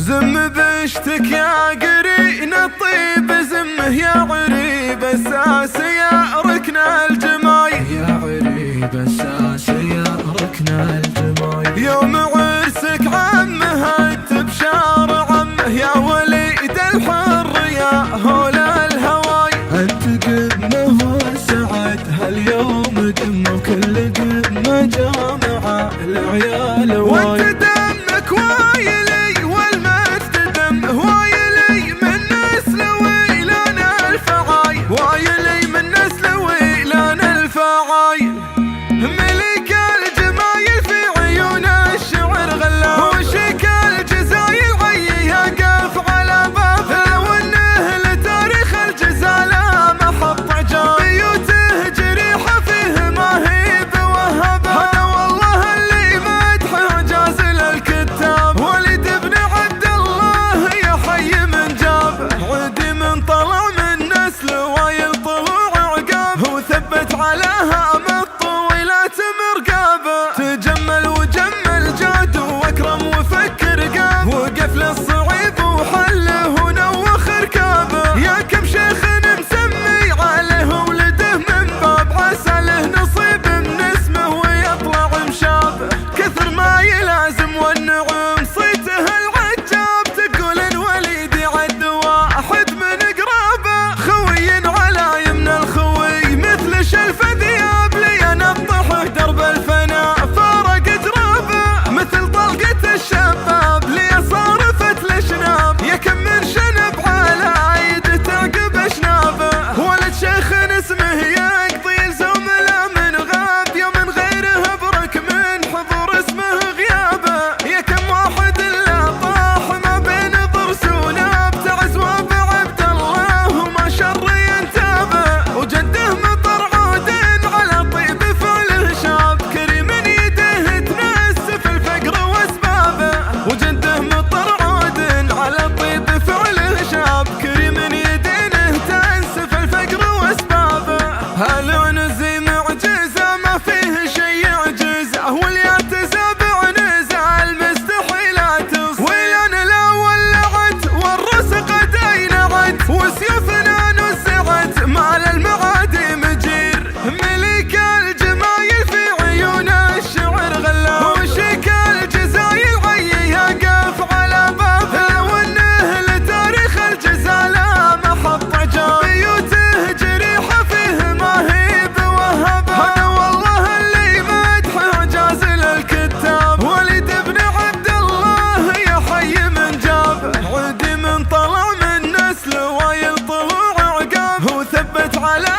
زم بشتك يا قرين الطيب زمه يا عريب الساس يا ركن الجماي، يا عريب الساس يا ركن الجماي. يوم عرسك عمه انت بشار عمه يا وليد الحر يا هول الهواي. انت قمه وسعد هاليوم قمه وكل قمه جامعه العيال واي. وانت دمك وايلي والمجد دم وايلي من نسل ويلان الفعاي، وايلي من نسل ويلان الفعاي. ملك الجمايل في عيون الشعر غلا وشك الجزايل عي يقف على بابه، لو انه لتاريخ الجزالة محط عجاب. بيوته جريحة فيه ما هي بوهبه، هذا والله اللي مدحه جاز للكتاب. وليد بن عبد الله يا حي من جابه، عدي من طلع من نسل وايل طلوع عقاب. وثبت على هامه الطويلات مرقابه، تجمل وجمل جاد واكرم وفكر قاب. وقف للصعيب وحله ونوخ ركابه، يا كم شيخ مسمي عليه ولده من باب. عسى له نصيب من اسمه ويطلع مشابه، كثر ما يلازم والنعم صيته العجاب. تقول الوليد يعد واحد من قرابه، خوي على يمن الخوي مثل شلف ذياب. لي نبطحه درب الفناء فارق جرابه، مثل طلقة الشباب لي صارفت الاشناب. يا كم من شنب على عيد تعقب اشنابه، ولد شيخ اسمه يقضي لزوم لا من غاب. يوم من غيره برك من حضور اسمه غيابه، يا كم واحد الا طاح ما بين ضرس وناب. تعز وابو عبد الله وما شر ينتابه، وجده مطر عود على طيب فعله شاب. كريم يده تنسف الفقر واسبابه، وجده مطر عود على طيب فعله شاب. كريم يدينه تنسف الفقر واسبابه، هالعنزي معجزه ما فيه شي يعجزه. واليات سبع نزع المستحيلات ويان الاول لعد والرسق دينعد. وسيوفنا نزعت مال المعادي مجير، ملك الجمايل في عيون الشعر غلا وشك الجزايل عي يقف على بابه، لو انه لتاريخ الجزالة محط عجاب. بيوته جريحة فيه ما هي بوهبه، هذا والله اللي مدحه جاز للكتاب. وليد بن عبد الله يا حي من جابه، عدي من طلع من نسل وايل طلوع عقاب. وثبت على